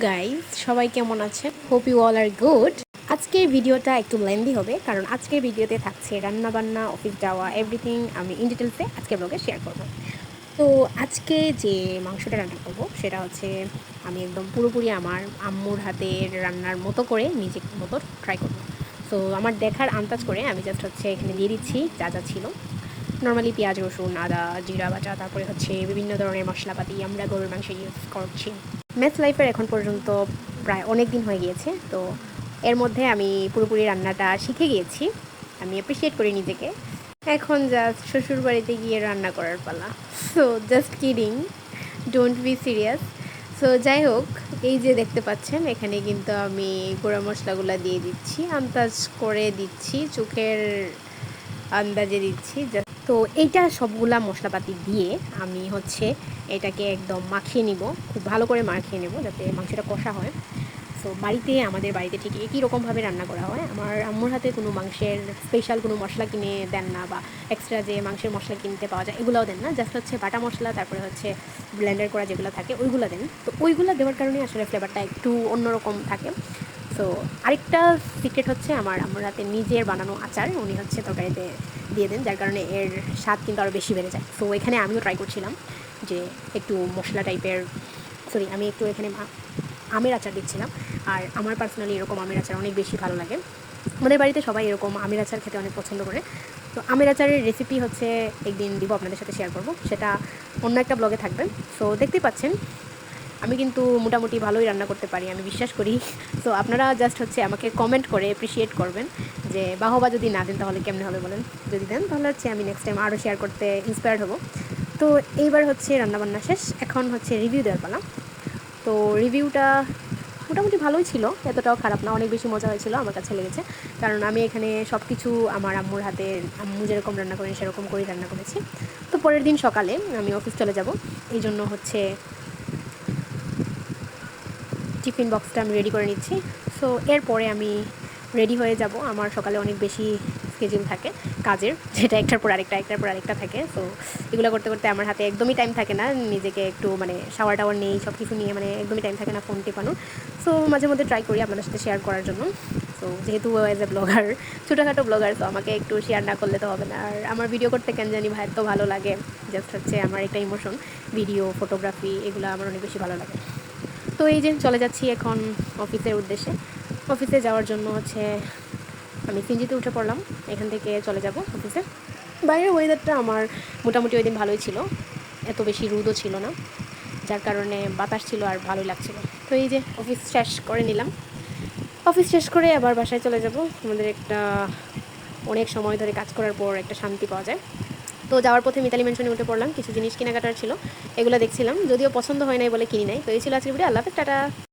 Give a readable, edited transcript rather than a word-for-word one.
Guys, সবাই কেমন আছেন? Hope you all are good. আজকের ভিডিওটা একটু লেন্দি হবে, কারণ আজকের ভিডিওতে থাকছে রান্নাবান্না, অফিস যাওয়া, এভরিথিং আমি ইন ডিটেলসে আজকের ব্লগে শেয়ার করব। তো আজকে যে মাংসটা রান্না করব সেটা হচ্ছে আমি একদম পুরোপুরি আমার আম্মুর হাতের রান্নার মতো করে নিজের মতো ট্রাই করব। সো আমার দেখার আন্দাজ করে আমি জাস্ট হচ্ছে এখানে দিয়ে দিচ্ছি যা যা ছিল। নর্মালি পেঁয়াজ, রসুন, আদা, জিরা বাটা, তারপরে হচ্ছে বিভিন্ন ধরনের মশলাপাতি আমরা গরুর মাংসে ইউজ করছি। মেস লাইফের এখন পর্যন্ত প্রায় অনেক দিন হয়ে গিয়েছে, তো এর মধ্যে আমি পুরোপুরি রান্নাটা শিখে গিয়েছি। আমি অ্যাপ্রিসিয়েট করি নিজেকে। এখন জাস্ট শ্বশুর বাড়িতে গিয়ে রান্না করার পালা। So just kidding, don't be serious. So যাই হোক, এই যে দেখতে পাচ্ছেন এখানে কিন্তু আমি গুঁড়া মশলাগুলো দিয়ে দিচ্ছি, আন্দাজ করে দিচ্ছি, চোখের আন্দাজে দিচ্ছি। তো এইটা সবগুলা মশলাপাতি দিয়ে আমি হচ্ছে এটাকে একদম মাখিয়ে নিব, খুব ভালো করে মাখিয়ে নেব যাতে মাংসটা কষা হয়। সো আমাদের বাড়িতে ঠিক একই রকমভাবে রান্না করা হয়। আমার আম্মুর হাতে কোনো মাংসের স্পেশাল কোনো মশলা কিনে দেন না, বা এক্সট্রা যে মাংসের মশলা কিনতে পাওয়া যায় এগুলোও দেন না। জাস্ট হচ্ছে বাটা মশলা, তারপরে হচ্ছে ব্লেন্ডার করা যেগুলো থাকে ওইগুলো দেন। তো ওইগুলো দেওয়ার কারণে আসলে ফ্লেভারটা একটু অন্যরকম থাকে। সো আরেকটা সিক্রেট হচ্ছে আমার আম্মুর হাতে নিজের বানানো আচার উনি হচ্ছে তরকারিতে দিয়ে দেন, যার কারণে এর স্বাদ কিন্তু আরও বেশি বেড়ে যায়। সো এখানে আমিও ট্রাই করছিলাম যে একটু মশলা টাইপের, আমি একটু এখানে আমের আচার দিচ্ছিলাম। আর আমার পার্সোনালি এরকম আমের আচার অনেক বেশি ভালো লাগে। আমাদের বাড়িতে সবাই এরকম আমের আচার খেতে অনেক পছন্দ করে। তো আমের আচারের রেসিপি হচ্ছে একদিন দিব, আপনাদের সাথে শেয়ার করব, সেটা অন্য একটা ব্লগে থাকবে। সো দেখতেই পাচ্ছেন আমি কিন্তু মোটামুটি ভালোই রান্না করতে পারি, আমি বিশ্বাস করি। সো আপনারা জাস্ট হচ্ছে আমাকে কমেন্ট করে অ্যাপ্রিসিয়েট করবেন যে বাহবা যদি না দেন তাহলে কেমনে হবে বলেন। যদি দেন তাহলে হচ্ছে আমি নেক্সট টাইম আরও শেয়ার করতে ইন্সপায়ার্ড হব। তো এইবার হচ্ছে রান্নাবান্না শেষ, এখন হচ্ছে রিভিউ দেওয়ার পালা। তো রিভিউটা মোটামুটি ভালোই ছিল, এতটাও খারাপ না, অনেক বেশি মজা হয়েছিল আমার কাছে লেগেছে। কারণ আমি এখানে সব কিছু আমার আম্মুর হাতে, আম্মু যেরকম রান্না করেন সেরকম করেই রান্না করেছি। তো পরের দিন সকালে আমি অফিস চলে যাব, এই জন্য হচ্ছে টিফিন বক্সটা আমি রেডি করে নিচ্ছি। সো এরপরে আমি রেডি হয়ে যাব। আমার সকালে অনেক বেশি স্কেডিউল থাকে কাজের, যেটা একটার পর আরেকটা থাকে। সো এগুলো করতে করতে আমার হাতে একদমই টাইম থাকে না নিজেকে একটু শাওয়ার টাওয়ার নেই, সব কিছু নিয়ে একদমই টাইম থাকে না ফোন টেপানোর। সো মাঝে মধ্যে ট্রাই করি আপনাদের সাথে শেয়ার করার জন্য। সো যেহেতু অ্যাজ এ ব্লগার, ছোটোখাটো ব্লগার, তো আমাকে একটু শেয়ার না করলে তো হবে না। আর আমার ভিডিও করতে কেন জানি ভাই তো ভালো লাগে, জাস্ট হচ্ছে আমার একটা ইমোশন। ভিডিও, ফটোগ্রাফি এগুলো আমার অনেক বেশি ভালো লাগে। তো এই যে চলে যাচ্ছি এখন অফিসের উদ্দেশ্যে। অফিসে যাওয়ার জন্য হচ্ছে আমি সিএনজিতে উঠে পড়লাম, এখান থেকে চলে যাব অফিসে। বাইরের ওয়েদারটা আমার মোটামুটি ওই দিন ভালোই ছিল, এত বেশি রোদও ছিল না, যার কারণে বাতাস ছিল আর ভালোই লাগছিল। তো এই যে অফিস শেষ করে নিলাম, অফিস শেষ করে আবার বাসায় চলে যাব। আমাদের একটা অনেক সময় ধরে কাজ করার পর একটা শান্তি পাওয়া যায়। তো যাওয়ার পথে মিতালি মেনশনে উঠে পড়লাম, কিছু জিনিস কেনাকাটার ছিল, এগুলো দেখছিলাম, যদিও পছন্দ হয় নাই বলে কিনি নাই। তো এই ছিল আজকের ভিডিও। আল্লাহ হাফেজ, টাটা।